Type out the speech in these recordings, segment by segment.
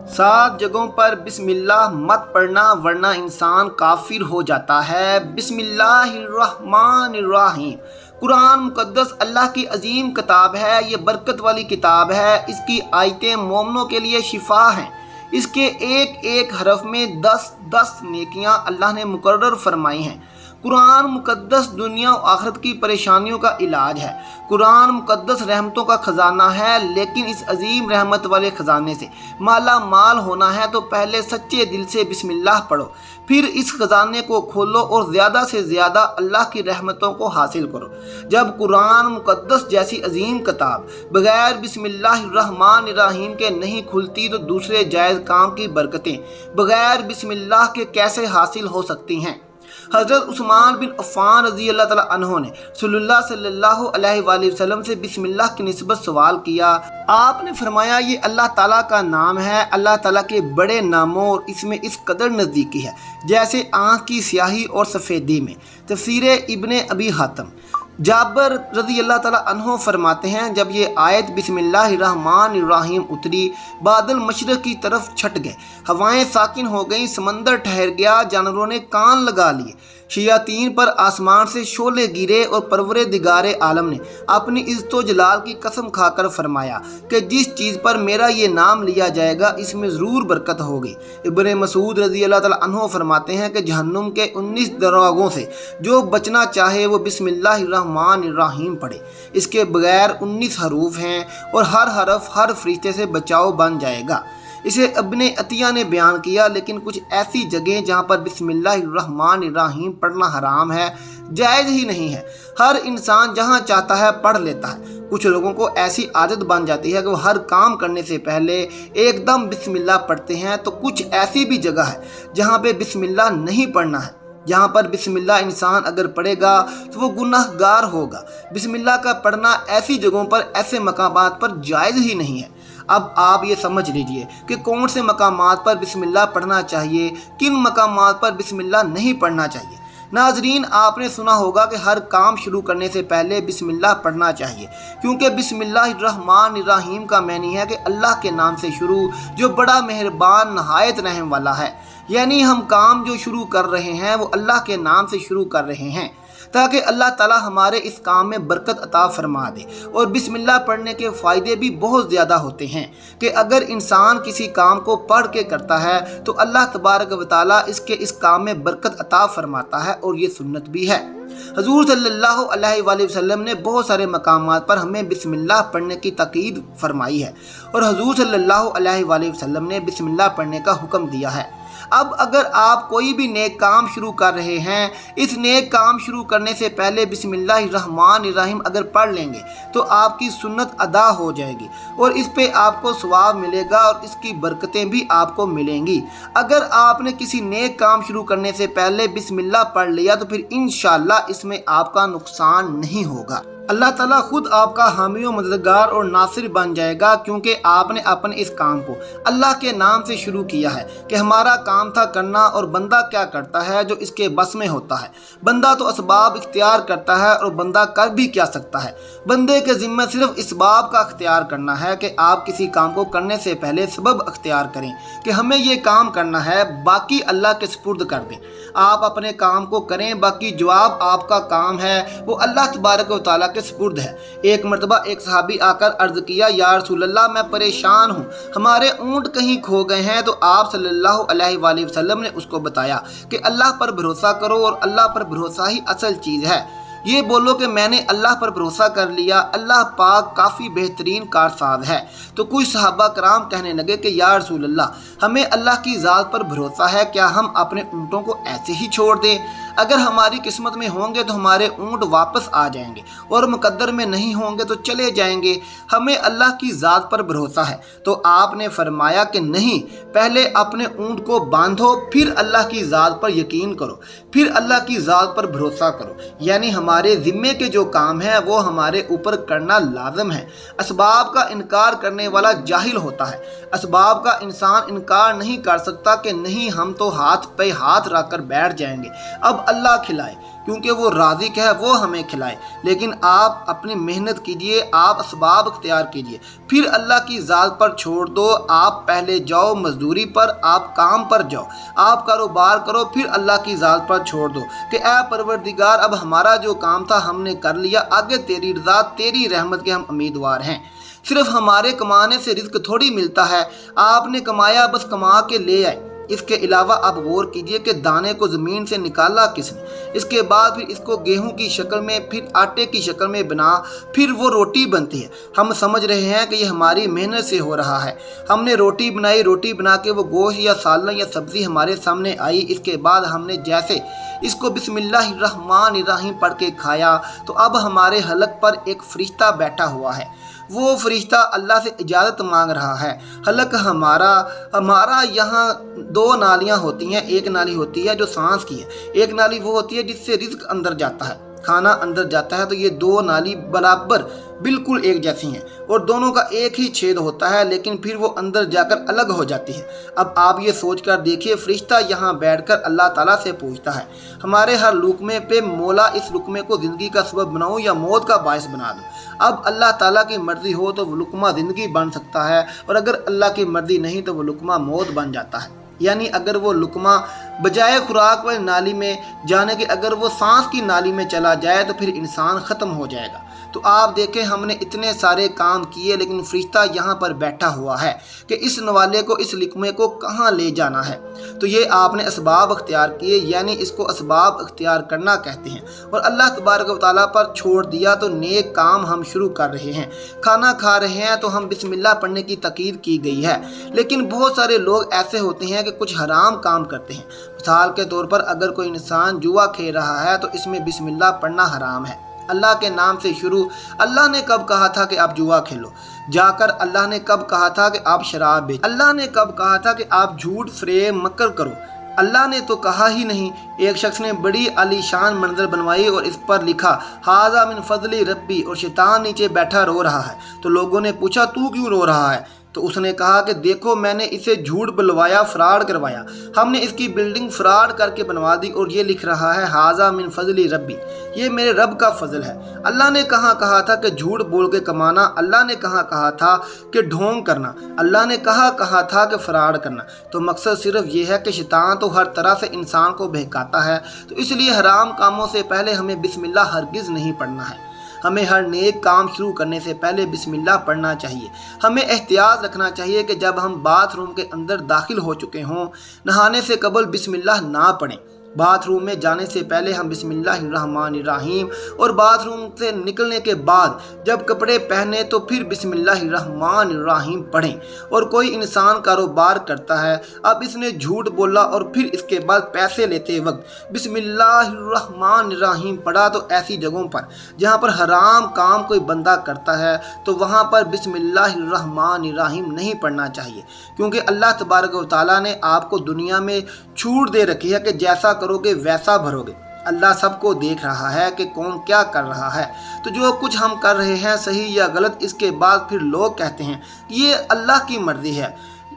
7 جگہوں پر بسم اللہ مت پڑھنا ورنہ انسان کافر ہو جاتا ہے۔ بسم اللہ الرحمن الرحیم۔ قرآن مقدس اللہ کی عظیم کتاب ہے، یہ برکت والی کتاب ہے۔ اس کی آیتیں مومنوں کے لیے شفا ہیں۔ اس کے ایک ایک حرف میں 10 نیکیاں اللہ نے مقرر فرمائی ہیں۔ قرآن مقدس دنیا و آخرت کی پریشانیوں کا علاج ہے۔ قرآن مقدس رحمتوں کا خزانہ ہے، لیکن اس عظیم رحمت والے خزانے سے مالا مال ہونا ہے تو پہلے سچے دل سے بسم اللہ پڑھو، پھر اس خزانے کو کھولو اور زیادہ سے زیادہ اللہ کی رحمتوں کو حاصل کرو۔ جب قرآن مقدس جیسی عظیم کتاب بغیر بسم اللہ الرحمن الرحیم کے نہیں کھلتی تو دوسرے جائز کام کی برکتیں بغیر بسم اللہ کے کیسے حاصل ہو سکتی ہیں؟ حضرت عثمان بن عفان رضی اللہ تعالیٰ عنہ نے صلی اللہ علیہ وآلہ وسلم سے بسم اللہ کی نسبت سوال کیا۔ آپ نے فرمایا یہ اللہ تعالیٰ کا نام ہے، اللہ تعالیٰ کے بڑے ناموں اور اس میں اس قدر نزدیکی ہے جیسے آنکھ کی سیاہی اور سفیدی میں۔ تفسیر ابن ابی حاتم۔ جابر رضی اللہ تعالیٰ عنہ فرماتے ہیں جب یہ آیت بسم اللہ الرحمن الرحیم اتری، بادل مشرق کی طرف چھٹ گئے، ہوائیں ساکن ہو گئیں، سمندر ٹھہر گیا، جانوروں نے کان لگا لیے، شیاطین پر آسمان سے شعلے گرے اور پروردگار عالم نے اپنی عزت و جلال کی قسم کھا کر فرمایا کہ جس چیز پر میرا یہ نام لیا جائے گا اس میں ضرور برکت ہوگی۔ ابن مسعود رضی اللہ تعالیٰ عنہ فرماتے ہیں کہ جہنم کے 19 دروازوں سے جو بچنا چاہے وہ بسم اللہ الرحمن الرحیم پڑھے۔ اس کے بغیر 19 حروف ہیں اور ہر حرف ہر فرشتے سے بچاؤ بن جائے گا۔ اسے ابن عطیہ نے بیان کیا، لیکن کچھ ایسی جگہیں جہاں پر بسم اللہ الرحمن الرحیم پڑھنا حرام ہے، جائز ہی نہیں ہے۔ ہر انسان جہاں چاہتا ہے پڑھ لیتا ہے۔ کچھ لوگوں کو ایسی عادت بن جاتی ہے کہ وہ ہر کام کرنے سے پہلے ایک دم بسم اللہ پڑھتے ہیں، تو کچھ ایسی بھی جگہ ہے جہاں پہ بسم اللہ نہیں پڑھنا ہے۔ جہاں پر بسم اللہ انسان اگر پڑھے گا تو وہ گناہ گار ہوگا۔ بسم اللہ کا پڑھنا ایسی جگہوں پر، ایسے مقامات پر جائز ہی نہیں ہے۔ اب آپ یہ سمجھ لیجئے کہ کون سے مقامات پر بسم اللہ پڑھنا چاہیے، کن مقامات پر بسم اللہ نہیں پڑھنا چاہیے۔ ناظرین، آپ نے سنا ہوگا کہ ہر کام شروع کرنے سے پہلے بسم اللہ پڑھنا چاہیے، کیونکہ بسم اللہ الرحمن الرحیم کا معنی ہے کہ اللہ کے نام سے شروع جو بڑا مہربان نہایت رحم والا ہے۔ یعنی ہم کام جو شروع کر رہے ہیں وہ اللہ کے نام سے شروع کر رہے ہیں تاکہ اللہ تعالیٰ ہمارے اس کام میں برکت عطا فرما دے۔ اور بسم اللہ پڑھنے کے فائدے بھی بہت زیادہ ہوتے ہیں کہ اگر انسان کسی کام کو پڑھ کے کرتا ہے تو اللہ تبارک و تعالیٰ اس کام میں برکت عطا فرماتا ہے، اور یہ سنت بھی ہے۔ حضور صلی اللہ علیہ وآلہ وسلم نے بہت سارے مقامات پر ہمیں بسم اللہ پڑھنے کی تاکید فرمائی ہے، اور حضور صلی اللہ علیہ وآلہ وسلم نے بسم اللہ پڑھنے کا حکم دیا ہے۔ اب اگر آپ کوئی بھی نیک کام شروع کر رہے ہیں، اس نیک کام شروع کرنے سے پہلے بسم اللہ الرحمن الرحیم اگر پڑھ لیں گے تو آپ کی سنت ادا ہو جائے گی، اور اس پہ آپ کو ثواب ملے گا اور اس کی برکتیں بھی آپ کو ملیں گی۔ اگر آپ نے کسی نیک کام شروع کرنے سے پہلے بسم اللہ پڑھ لیا تو پھر انشاءاللہ اس میں آپ کا نقصان نہیں ہوگا۔ اللہ تعالیٰ خود آپ کا حامی و مددگار اور ناصر بن جائے گا، کیونکہ آپ نے اپنے اس کام کو اللہ کے نام سے شروع کیا ہے کہ ہمارا کام تھا کرنا، اور بندہ کیا کرتا ہے جو اس کے بس میں ہوتا ہے۔ بندہ تو اسباب اختیار کرتا ہے، اور بندہ کر بھی کیا سکتا ہے۔ بندے کے ذمہ صرف اسباب کا اختیار کرنا ہے کہ آپ کسی کام کو کرنے سے پہلے سبب اختیار کریں کہ ہمیں یہ کام کرنا ہے، باقی اللہ کے سپرد کر دیں۔ آپ اپنے کام کو کریں، باقی جواب آپ کا کام ہے وہ اللہ تبارک و تعالیٰ کے سپرد ہے۔ ایک مرتبہ ایک صحابی آ کر عرض کیا، یا رسول اللہ میں پریشان ہوں، ہمارے اونٹ کہیں کھو گئے ہیں۔ تو آپ صلی اللہ علیہ وآلہ وسلم نے اس کو بتایا کہ اللہ پر بھروسہ کرو، اور اللہ پر بھروسہ ہی اصل چیز ہے۔ یہ بولو کہ میں نے اللہ پر بھروسہ کر لیا، اللہ پاک کافی بہترین کارساز ہے۔ تو کچھ صحابہ کرام کہنے لگے کہ یا رسول اللہ، ہمیں اللہ کی ذات پر بھروسہ ہے، کیا ہم اپنے اونٹوں کو ایسے ہی چھوڑ دیں؟ اگر ہماری قسمت میں ہوں گے تو ہمارے اونٹ واپس آ جائیں گے، اور مقدر میں نہیں ہوں گے تو چلے جائیں گے۔ ہمیں اللہ کی ذات پر بھروسہ ہے۔ تو آپ نے فرمایا کہ نہیں، پہلے اپنے اونٹ کو باندھو، پھر اللہ کی ذات پر یقین کرو، پھر اللہ کی ذات پر بھروسہ کرو۔ یعنی ہمارے ذمے کے جو کام ہیں وہ ہمارے اوپر کرنا لازم ہے۔ اسباب کا انکار کرنے والا جاہل ہوتا ہے۔ اسباب کا انسان انکار نہیں کر سکتا کہ نہیں ہم تو ہاتھ پہ ہاتھ رکھ کر بیٹھ جائیں گے۔ اب اللہ کھلائے، کیونکہ وہ رازق ہے، وہ ہمیں کھلائے۔ لیکن آپ اپنی محنت کیجئے، آپ اسباب اختیار کیجئے، پھر اللہ کی ذات پر چھوڑ دو۔ آپ پہلے جاؤ مزدوری پر، آپ کام پر جاؤ، آپ کاروبار کرو، پھر اللہ کی ذات پر چھوڑ دو کہ اے پروردگار اب ہمارا جو کام تھا ہم نے کر لیا، آگے تیری رضا تیری رحمت کے ہم امیدوار ہیں۔ صرف ہمارے کمانے سے رزق تھوڑی ملتا ہے، آپ نے کمایا بس کما کے لے آئے۔ اس کے علاوہ آپ غور کیجئے کہ دانے کو زمین سے نکالا کس نے، اس کے بعد پھر اس کو گیہوں کی شکل میں، پھر آٹے کی شکل میں بنا، پھر وہ روٹی بنتی ہے۔ ہم سمجھ رہے ہیں کہ یہ ہماری محنت سے ہو رہا ہے۔ ہم نے روٹی بنائی، روٹی بنا کے وہ گوشت یا سالن یا سبزی ہمارے سامنے آئی، اس کے بعد ہم نے جیسے اس کو بسم اللہ الرحمن الرحیم پڑھ کے کھایا تو اب ہمارے حلق پر ایک فرشتہ بیٹھا ہوا ہے۔ وہ فرشتہ اللہ سے اجازت مانگ رہا ہے۔ حلق ہمارا یہاں دو نالیاں ہوتی ہیں، ایک نالی ہوتی ہے جو سانس کی ہے، ایک نالی وہ ہوتی ہے جس سے رزق اندر جاتا ہے، کھانا اندر جاتا ہے۔ تو یہ دو نالی برابر بالکل ایک جیسی ہیں اور دونوں کا ایک ہی چھید ہوتا ہے، لیکن پھر وہ اندر جا کر الگ ہو جاتی ہے۔ اب آپ یہ سوچ کر دیکھیے، فرشتہ یہاں بیٹھ کر اللہ تعالیٰ سے پوچھتا ہے ہمارے ہر لقمے پہ مولا اس لقمے کو زندگی کا سبب بناؤں یا موت کا باعث بنا دوں۔ اب اللہ تعالیٰ کی مرضی ہو تو وہ لقمہ زندگی بن سکتا ہے، اور اگر اللہ کی مرضی نہیں تو وہ لقمہ موت بن جاتا ہے۔ یعنی اگر وہ لقمہ بجائے خوراک والی نالی میں جانے کے اگر وہ سانس کی نالی میں چلا جائے تو پھر انسان ختم ہو جائے گا۔ تو آپ دیکھیں ہم نے اتنے سارے کام کیے، لیکن فرشتہ یہاں پر بیٹھا ہوا ہے کہ اس نوالے کو، اس لقمے کو کہاں لے جانا ہے۔ تو یہ آپ نے اسباب اختیار کیے، یعنی اس کو اسباب اختیار کرنا کہتے ہیں، اور اللہ تبارک و تعالیٰ پر چھوڑ دیا تو نیک کام ہم شروع کر رہے ہیں۔ کھانا کھا رہے ہیں تو ہم بسم اللہ پڑھنے کی تاکید کی گئی ہے، لیکن بہت سارے لوگ ایسے ہوتے ہیں کہ کچھ حرام کام کرتے ہیں۔ مثال کے طور پر اگر کوئی انسان جوا کھیل رہا ہے تو اس میں بسم اللہ پڑھنا حرام ہے۔ اللہ کے نام سے شروع۔ اللہ نے کب کہا تھا کہ آپ جوا کھیلو؟ جا کر اللہ نے کب کہا تھا کہ آپ شراب بیچو؟ اللہ نے کب کہا تھا کہ آپ جھوٹ فریب مکر کرو؟ اللہ نے تو کہا ہی نہیں۔ ایک شخص نے بڑی عالی شان منظر بنوائی اور اس پر لکھا ھذا من فضل ربی، اور شیطان نیچے بیٹھا رو رہا ہے۔ تو لوگوں نے پوچھا تو کیوں رو رہا ہے؟ تو اس نے کہا کہ دیکھو میں نے اسے جھوٹ بلوایا، فراڈ کروایا، ہم نے اس کی بلڈنگ فراڈ کر کے بنوا دی، اور یہ لکھ رہا ہے ھذا من فضل ربی، یہ میرے رب کا فضل ہے۔ اللہ نے کہاں کہا تھا کہ جھوٹ بول کے کمانا؟ اللہ نے کہاں کہا تھا کہ ڈھونگ کرنا؟ اللہ نے کہا تھا کہ فراڈ کرنا؟ تو مقصد صرف یہ ہے کہ شیطان تو ہر طرح سے انسان کو بہکاتا ہے، تو اس لیے حرام کاموں سے پہلے ہمیں بسم اللہ ہرگز نہیں پڑھنا ہے۔ ہمیں ہر نیک کام شروع کرنے سے پہلے بسم اللہ پڑھنا چاہیے۔ ہمیں احتیاط رکھنا چاہیے کہ جب ہم باتھ روم کے اندر داخل ہو چکے ہوں، نہانے سے قبل بسم اللہ نہ پڑھیں۔ باتھ روم میں جانے سے پہلے ہم بسم اللہ الرحمن الرحیم، اور باتھ روم سے نکلنے کے بعد جب کپڑے پہنے تو پھر بسم اللہ الرحمن الرحیم پڑھیں۔ اور کوئی انسان کاروبار کرتا ہے، اب اس نے جھوٹ بولا اور پھر اس کے بعد پیسے لیتے وقت بسم اللہ الرحمن الرحیم پڑھا، تو ایسی جگہوں پر جہاں پر حرام کام کوئی بندہ کرتا ہے تو وہاں پر بسم اللہ الرحمن الرحیم نہیں پڑھنا چاہیے، کیونکہ اللہ تبارک و تعالیٰ نے آپ کو دنیا میں چھوٹ دے رکھی ہے کہ جیسا کرو گے ویسا بھرو گے۔ اللہ سب کو دیکھ رہا ہے کہ کون کیا کر رہا ہے۔ تو جو کچھ ہم کر رہے ہیں صحیح یا غلط، اس کے بعد پھر لوگ کہتے ہیں کہ یہ اللہ کی مرضی ہے۔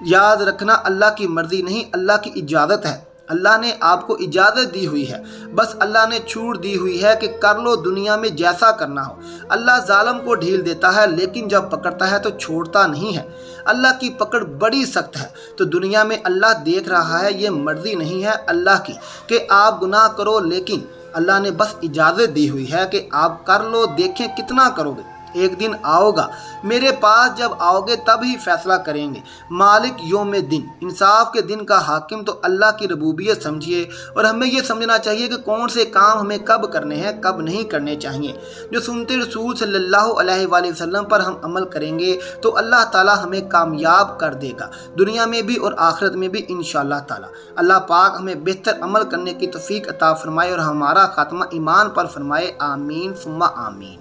یاد رکھنا اللہ کی مرضی نہیں، اللہ کی اجازت ہے۔ اللہ نے آپ کو اجازت دی ہوئی ہے، بس اللہ نے چھوٹ دی ہوئی ہے کہ کر لو دنیا میں جیسا کرنا ہو۔ اللہ ظالم کو ڈھیل دیتا ہے، لیکن جب پکڑتا ہے تو چھوڑتا نہیں ہے۔ اللہ کی پکڑ بڑی سخت ہے۔ تو دنیا میں اللہ دیکھ رہا ہے، یہ مرضی نہیں ہے اللہ کی کہ آپ گناہ کرو، لیکن اللہ نے بس اجازت دی ہوئی ہے کہ آپ کر لو، دیکھیں کتنا کرو گے۔ ایک دن آؤ گا میرے پاس، جب آؤ گے تب ہی فیصلہ کریں گے۔ مالک یوم دن، انصاف کے دن کا حاکم تو اللہ کی ربوبیت سمجھیے، اور ہمیں یہ سمجھنا چاہیے کہ کون سے کام ہمیں کب کرنے ہیں، کب نہیں کرنے چاہیے۔ جو سنتے رسول صلی اللہ علیہ وآلہ وسلم پر ہم عمل کریں گے تو اللہ تعالی ہمیں کامیاب کر دے گا، دنیا میں بھی اور آخرت میں بھی انشاءاللہ تعالی۔ اللہ پاک ہمیں بہتر عمل کرنے کی توفیق عطا فرمائے اور ہمارا خاتمہ ایمان پر فرمائے۔ آمین ثم آمین۔